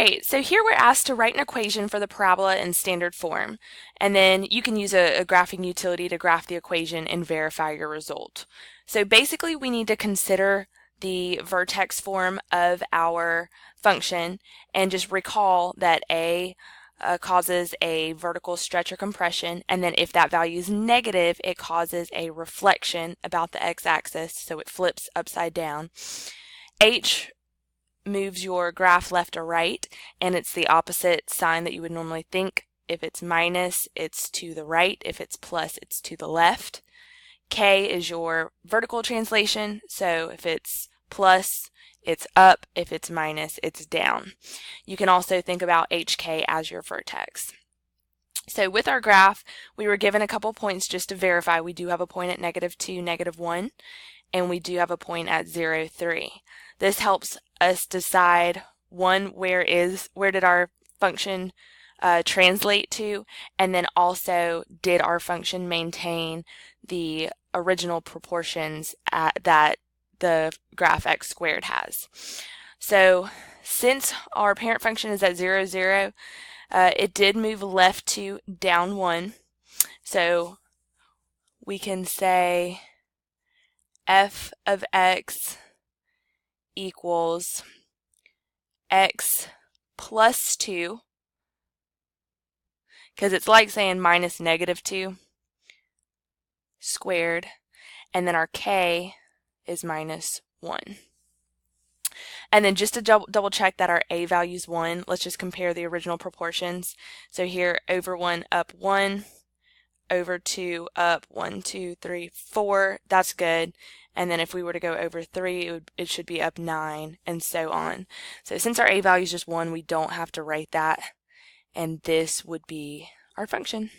Alright, so here we're asked to write an equation for the parabola in standard form, and then you can use a graphing utility to graph the equation and verify your result. So basically we need to consider the vertex form of our function and just recall that A causes a vertical stretch or compression, and then if that value is negative, it causes a reflection about the x-axis, so it flips upside down. H moves your graph left or right, and it's the opposite sign that you would normally think. If it's minus, it's to the right. If it's plus, it's to the left. K is your vertical translation, so if it's plus, it's up. If it's minus, it's down. You can also think about HK as your vertex. So with our graph, we were given a couple points just to verify. We do have a point at -2, -1, and we do have a point at 0, 3. This helps us decide, one, where did our function translate to, and then also did our function maintain the original proportions that the graph x squared has. So since our parent function is at 0, 0, it did move left 2, down 1. So we can say f of x equals x plus 2, because it's like saying minus -2 squared, and then our k is -1. And then just to double check that our a value is 1, let's just compare the original proportions. So here, over 1, up 1, over 2, up 1, 2, 3, 4, that's good. And then if we were to go over 3, it should be up 9, and so on. So since our a value is just 1, we don't have to write that, and this would be our function.